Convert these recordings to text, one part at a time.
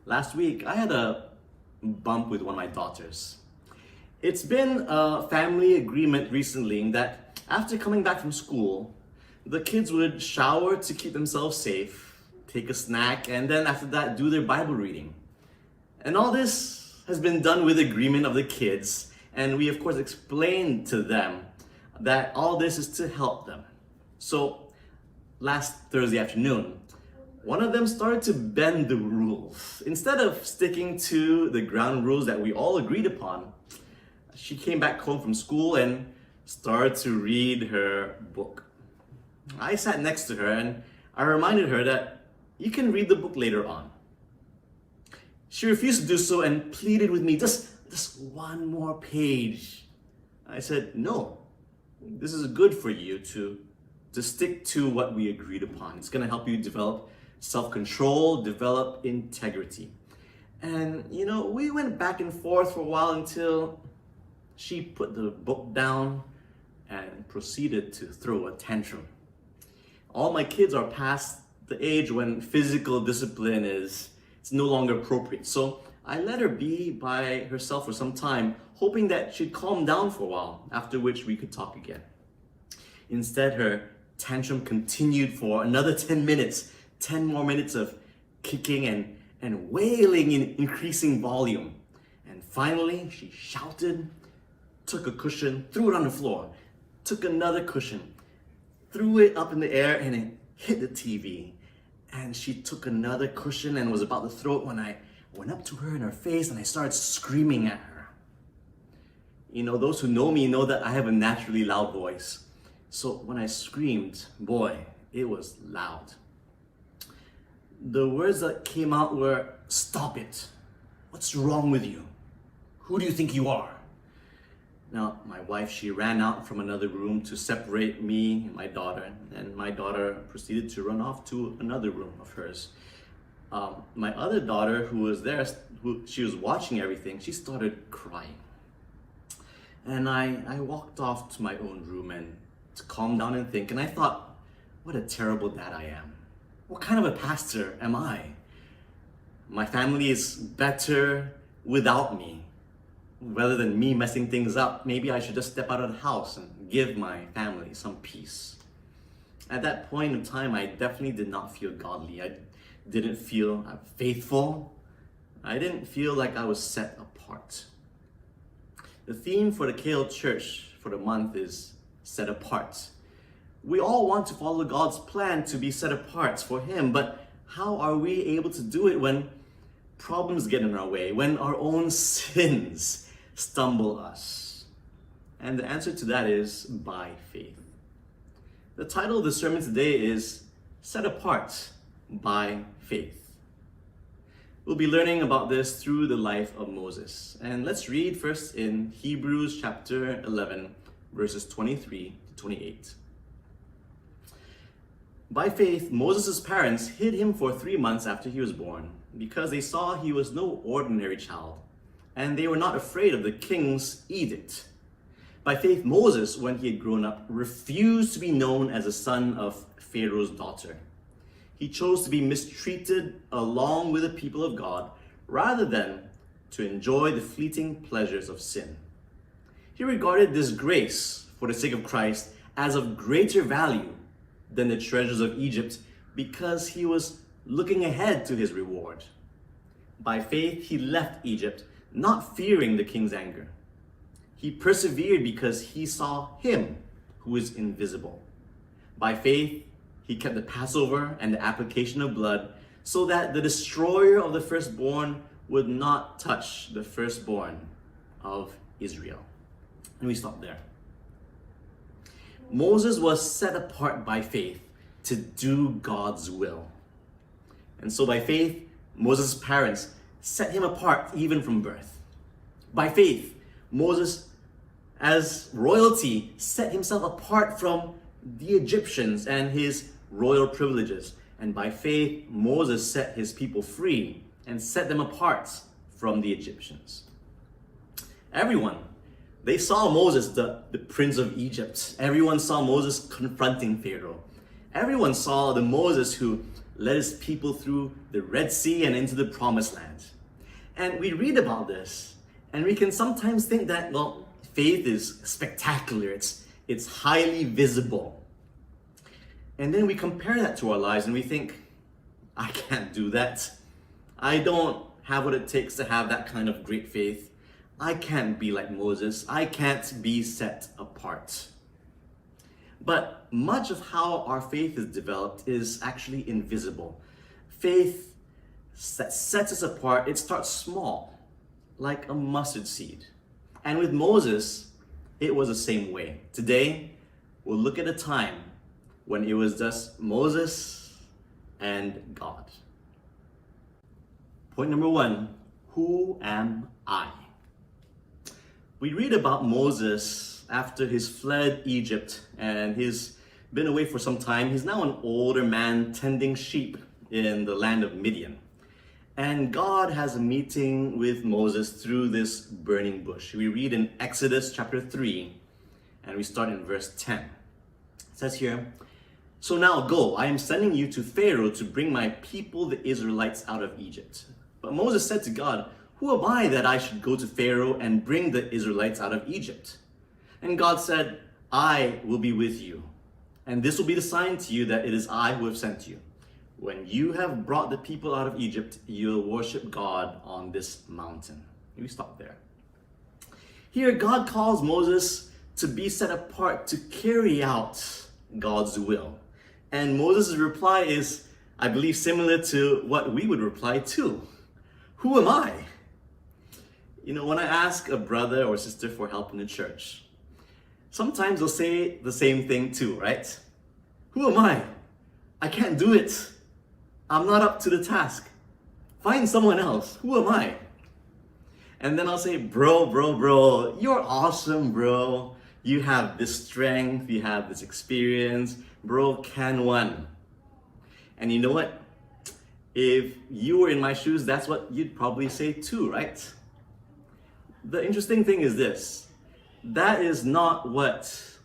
Last week, I had a bump with one of my daughters. It's been a family agreement recently that after coming back from school, the kids would shower to keep themselves safe, take a snack, and then after that, do their Bible reading. And all this has been done with agreement of the kids, and we of course explained to them that all this is to help them. So last Thursday afternoon, one of them started to bend the rules. Instead of sticking to the ground rules that we all agreed upon, she came back home from school and started to read her book. I sat next to her and I reminded her that you can read the book later on. She refused to do so and pleaded with me, just one more page. I said, no, this is good for you to stick to what we agreed upon. It's gonna help you develop self-control, develop integrity. And we went back and forth for a while until she put the book down and proceeded to throw a tantrum. All my kids are past the age when physical discipline it's no longer appropriate. So I let her be by herself for some time, hoping that she'd calm down for a while, after which we could talk again. Instead, her tantrum continued for another 10 minutes, 10 more minutes of kicking and wailing in increasing volume. And finally, she shouted, took a cushion, threw it on the floor, took another cushion, threw it up in the air, and it hit the TV. And she took another cushion and was about to throw it when I went up to her in her face and I started screaming at her. Those who know me know that I have a naturally loud voice. So when I screamed, boy, it was loud. The words that came out were, "Stop it. What's wrong with you? Who do you think you are?" Now, my wife, she ran out from another room to separate me and my daughter, and my daughter proceeded to run off to another room of hers. My other daughter, who was there, she was watching everything, she started crying. And I walked off to my own room and to calm down and think, and I thought, what a terrible dad I am. What kind of a pastor am I? My family is better without me. Rather than me messing things up, maybe I should just step out of the house and give my family some peace. At that point in time, I definitely did not feel godly. I didn't feel faithful. I didn't feel like I was set apart. The theme for the KL Church for the month is set apart. We all want to follow God's plan to be set apart for Him, but how are we able to do it when problems get in our way, when our own sins stumble us? And the answer to that is by faith. The title of the sermon today is Set Apart by Faith. We'll be learning about this through the life of Moses. And let's read first in Hebrews chapter 11, verses 23 to 28. By faith, Moses' parents hid him for 3 months after he was born, because they saw he was no ordinary child, and they were not afraid of the king's edict. By faith, Moses, when he had grown up, refused to be known as a son of Pharaoh's daughter. He chose to be mistreated along with the people of God, rather than to enjoy the fleeting pleasures of sin. He regarded disgrace for the sake of Christ as of greater value than the treasures of Egypt, because he was looking ahead to his reward. By faith, he left Egypt, not fearing the king's anger. He persevered because he saw Him who is invisible. By faith, he kept the Passover and the application of blood, so that the destroyer of the firstborn would not touch the firstborn of Israel. And we stop there. Moses was set apart by faith to do God's will. And so by faith, Moses' parents set him apart even from birth. By faith, Moses, as royalty, set himself apart from the Egyptians and his royal privileges. And by faith, Moses set his people free and set them apart from the Egyptians. Everyone, they saw Moses, the prince of Egypt. Everyone saw Moses confronting Pharaoh. Everyone saw the Moses who led his people through the Red Sea and into the Promised Land. And we read about this, and we can sometimes think that, well, faith is spectacular, it's highly visible. And then we compare that to our lives and we think, I can't do that. I don't have what it takes to have that kind of great faith. I can't be like Moses. I can't be set apart. But much of how our faith is developed is actually invisible. Faith that sets us apart, it starts small, like a mustard seed. And with Moses, it was the same way. Today, we'll look at a time when it was just Moses and God. Point number 1, who am I? We read about Moses after he's fled Egypt and he's been away for some time. He's now an older man tending sheep in the land of Midian. And God has a meeting with Moses through this burning bush. We read in Exodus chapter 3, and we start in verse 10. It says here, "So now go, I am sending you to Pharaoh to bring my people, the Israelites, out of Egypt." But Moses said to God, "Who am I that I should go to Pharaoh and bring the Israelites out of Egypt?" And God said, "I will be with you, and this will be the sign to you that it is I who have sent you. When you have brought the people out of Egypt, you will worship God on this mountain." We stop there. Here, God calls Moses to be set apart to carry out God's will. And Moses' reply is, I believe, similar to what we would reply to. Who am I? You know, when I ask a brother or sister for help in the church, sometimes they'll say the same thing too, right? Who am I? I can't do it. I'm not up to the task. Find someone else. Who am I? And then I'll say, bro, you're awesome, bro. You have this strength, you have this experience. Bro, can one. And you know what? If you were in my shoes, that's what you'd probably say too, right? The interesting thing is this. That is not what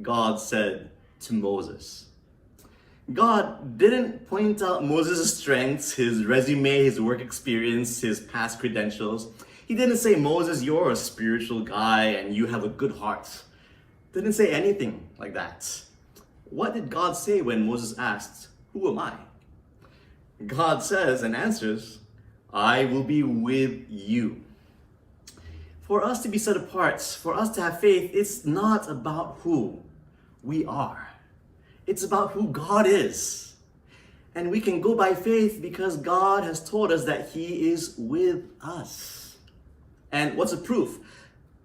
God said to Moses. God didn't point out Moses' strengths, his resume, his work experience, his past credentials. He didn't say, Moses, you're a spiritual guy and you have a good heart. Didn't say anything like that. What did God say when Moses asked, who am I? God says and answers, I will be with you. For us to be set apart, for us to have faith, it's not about who we are. It's about who God is. And we can go by faith because God has told us that He is with us. And what's the proof?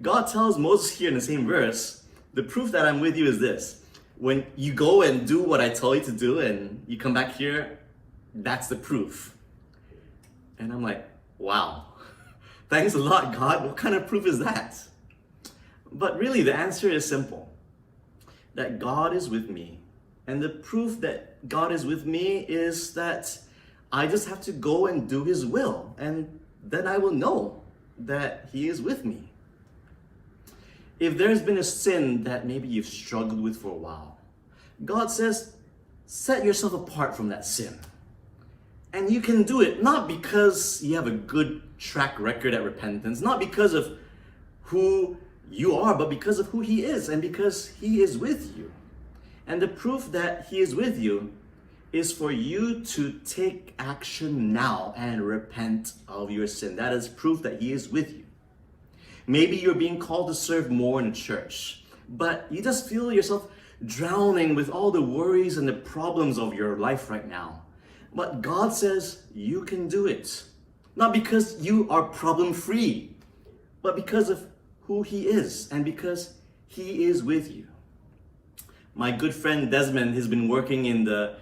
God tells Moses here in the same verse, the proof that I'm with you is this. When you go and do what I tell you to do and you come back here, that's the proof. And I'm like, wow. Thanks a lot, God. What kind of proof is that? But really, the answer is simple. That God is with me. And the proof that God is with me is that I just have to go and do His will. And then I will know that He is with me. If there's been a sin that maybe you've struggled with for a while, God says, set yourself apart from that sin. And you can do it not because you have a good track record at repentance, not because of who you are, but because of who He is and because He is with you. And the proof that He is with you is for you to take action now and repent of your sin. That is proof that He is with you. Maybe you're being called to serve more in a church, but you just feel yourself drowning with all the worries and the problems of your life right now. But God says you can do it. Not because you are problem-free, but because of who He is and because He is with you. My good friend Desmond has been working in the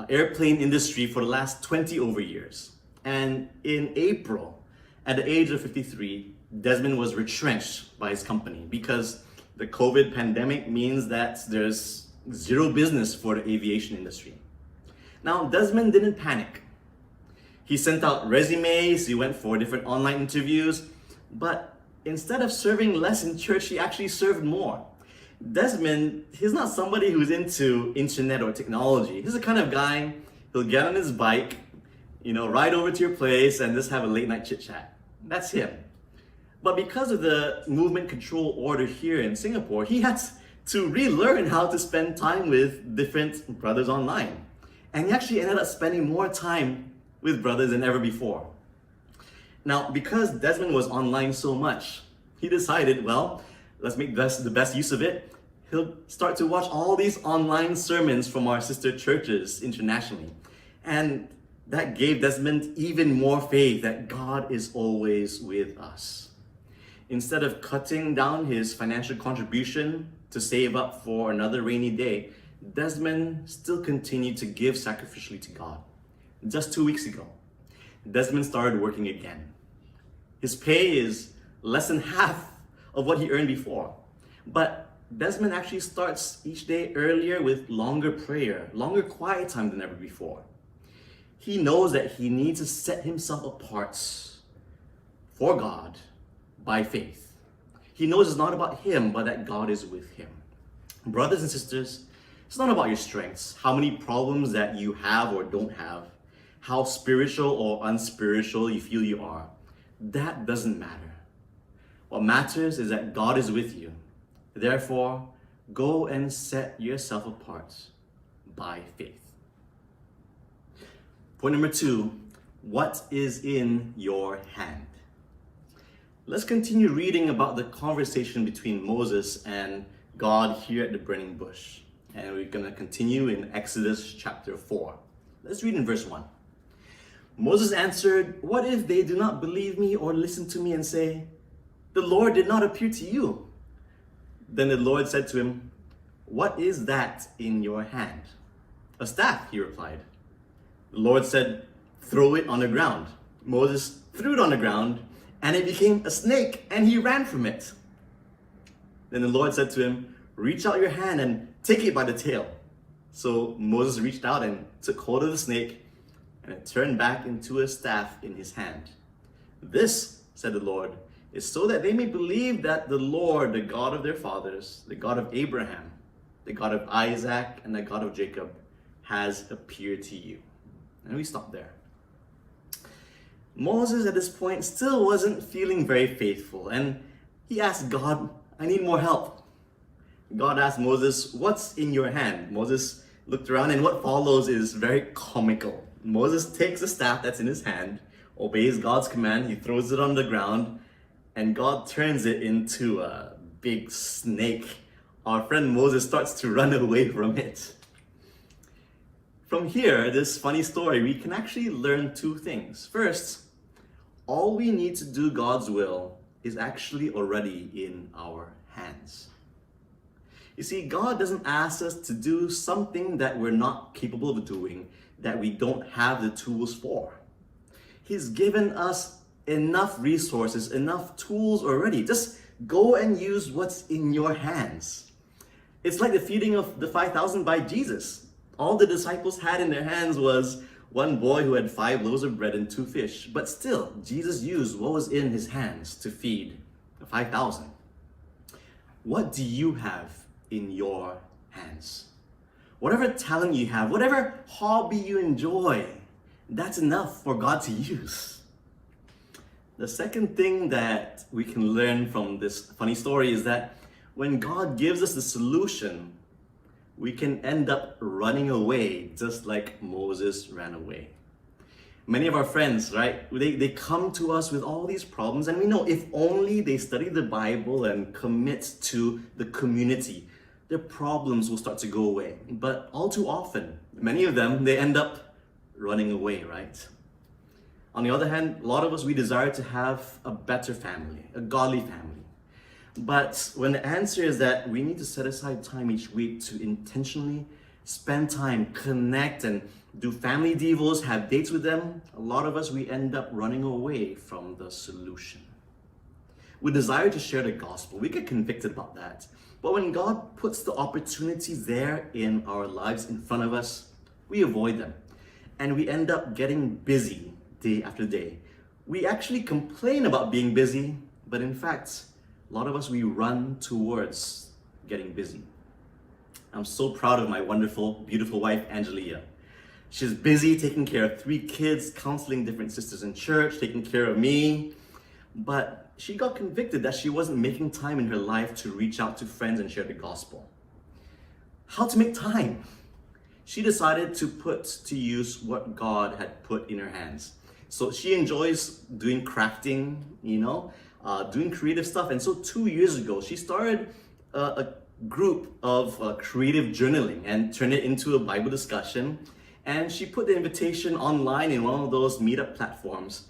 airplane industry for the last 20 over years. And in April, at the age of 53, Desmond was retrenched by his company because the COVID pandemic means that there's zero business for the aviation industry. Now, Desmond didn't panic. He sent out resumes, he went for different online interviews, but instead of serving less in church, he actually served more. Desmond, he's not somebody who's into internet or technology. He's the kind of guy, He'll get on his bike, ride over to your place and just have a late night chit chat. That's him. But because of the movement control order here in Singapore, he had to relearn how to spend time with different brothers online. And he actually ended up spending more time with brothers than ever before. Now, because Desmond was online so much, he decided, well, let's make the best use of it. He'll start to watch all these online sermons from our sister churches internationally. And that gave Desmond even more faith that God is always with us. Instead of cutting down his financial contribution to save up for another rainy day, Desmond still continued to give sacrificially to God. Just 2 weeks ago, Desmond started working again. His pay is less than half of what he earned before. But Desmond actually starts each day earlier with longer prayer, longer quiet time than ever before. He knows that he needs to set himself apart for God by faith. He knows it's not about him, but that God is with him. Brothers and sisters, it's not about your strengths, how many problems that you have or don't have, how spiritual or unspiritual you feel you are. That doesn't matter. What matters is that God is with you. Therefore, go and set yourself apart by faith. Point number 2, what is in your hand? Let's continue reading about the conversation between Moses and God here at the burning bush. And we're going to continue in Exodus chapter 4. Let's read in verse 1. Moses answered, "What if they do not believe me or listen to me and say, 'The Lord did not appear to you'?" Then the Lord said to him, "What is that in your hand?" "A staff," he replied. The Lord said, "Throw it on the ground." Moses threw it on the ground, and it became a snake, and he ran from it. Then the Lord said to him, "Reach out your hand and take it by the tail." So Moses reached out and took hold of the snake, and it turned back into a staff in his hand. "This," said the Lord, "is so that they may believe that the Lord, the God of their fathers, the God of Abraham, the God of Isaac, and the God of Jacob, has appeared to you." And we stop there. Moses at this point still wasn't feeling very faithful, and he asked God, "I need more help." God asked Moses, "What's in your hand?" Moses looked around, and what follows is very comical. Moses takes the staff that's in his hand, obeys God's command, he throws it on the ground, and God turns it into a big snake. Our friend Moses starts to run away from it. From here, this funny story, we can actually learn 2 things. First, all we need to do God's will is actually already in our hands. You see, God doesn't ask us to do something that we're not capable of doing, that we don't have the tools for. He's given us enough resources, enough tools already. Just go and use what's in your hands. It's like the feeding of the 5,000 by Jesus. All the disciples had in their hands was one boy who had 5 loaves of bread and 2 fish. But still, Jesus used what was in his hands to feed the 5,000. What do you have in your hands? Whatever talent you have, whatever hobby you enjoy, that's enough for God to use. The second thing that we can learn from this funny story is that when God gives us the solution, we can end up running away just like Moses ran away. Many of our friends, right, they come to us with all these problems, and we know if only they study the Bible and commit to the community, their problems will start to go away. But all too often, many of them, they end up running away, right? On the other hand, a lot of us, we desire to have a better family, a godly family. But when the answer is that we need to set aside time each week to intentionally spend time, connect, and do family devos, have dates with them, a lot of us, we end up running away from the solution. We desire to share the gospel. We get convicted about that. But when God puts the opportunities there in our lives in front of us, we avoid them. And we end up getting busy day after day. We actually complain about being busy, but in fact, a lot of us, we run towards getting busy. I'm so proud of my wonderful, beautiful wife, Angelia. She's busy taking care of 3 kids, counseling different sisters in church, taking care of me. But she got convicted that she wasn't making time in her life to reach out to friends and share the gospel. How to make time? She decided to put to use what God had put in her hands. So she enjoys doing crafting, doing creative stuff. And so 2 years ago, she started a group of creative journaling and turned it into a Bible discussion. And she put the invitation online in one of those meetup platforms.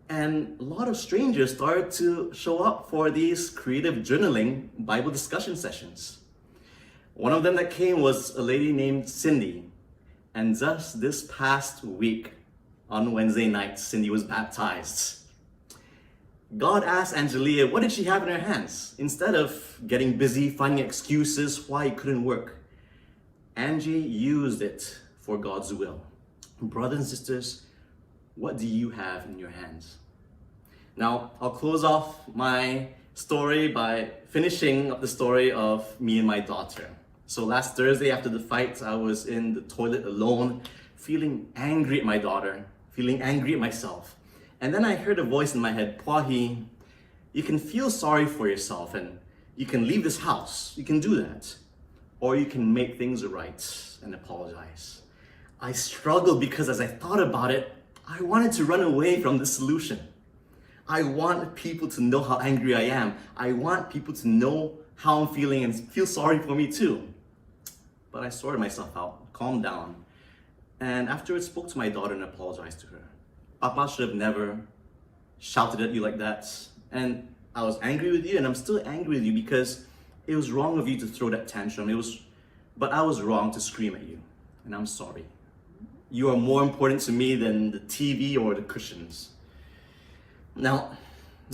And a lot of strangers started to show up for these creative journaling Bible discussion sessions. One of them that came was a lady named Cindy. And just this past week, on Wednesday night, Cindy was baptized. God asked Angelia, what did she have in her hands? Instead of getting busy finding excuses why it couldn't work, Angie used it for God's will. Brothers and sisters, what do you have in your hands? Now, I'll close off my story by finishing up the story of me and my daughter. So last Thursday after the fight, I was in the toilet alone, feeling angry at my daughter, feeling angry at myself. And then I heard a voice in my head, Phua Hee, you can feel sorry for yourself and you can leave this house. You can do that. Or you can make things right and apologize. I struggled because as I thought about it, I wanted to run away from the solution. I want people to know how angry I am. I want people to know how I'm feeling and feel sorry for me too. But I sorted myself out, calmed down, and afterwards spoke to my daughter and apologized to her. Papa should have never shouted at you like that. And I was angry with you, and I'm still angry with you because it was wrong of you to throw that tantrum. But I was wrong to scream at you, and I'm sorry. You are more important to me than the TV or the cushions. Now,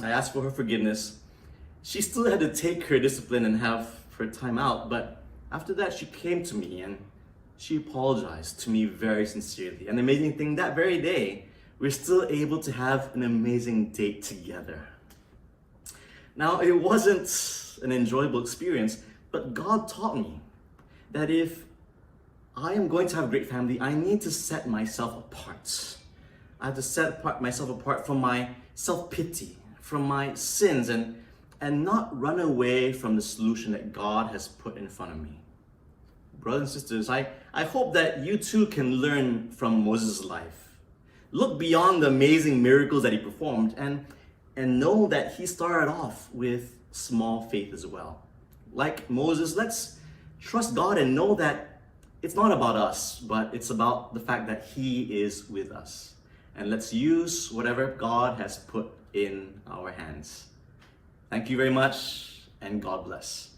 I asked for her forgiveness. She still had to take her discipline and have her time out, but after that she came to me and she apologized to me very sincerely. An amazing thing, that very day, we're still able to have an amazing date together. Now, it wasn't an enjoyable experience, but God taught me that if I am going to have a great family, I need to set myself apart. I have to set myself apart from my self-pity, from my sins, and not run away from the solution that God has put in front of me. Brothers and sisters, I hope that you too can learn from Moses' life. Look beyond the amazing miracles that he performed and know that he started off with small faith as well. Like Moses, let's trust God and know that it's not about us, but it's about the fact that he is with us. And let's use whatever God has put in our hands. Thank you very much, and God bless.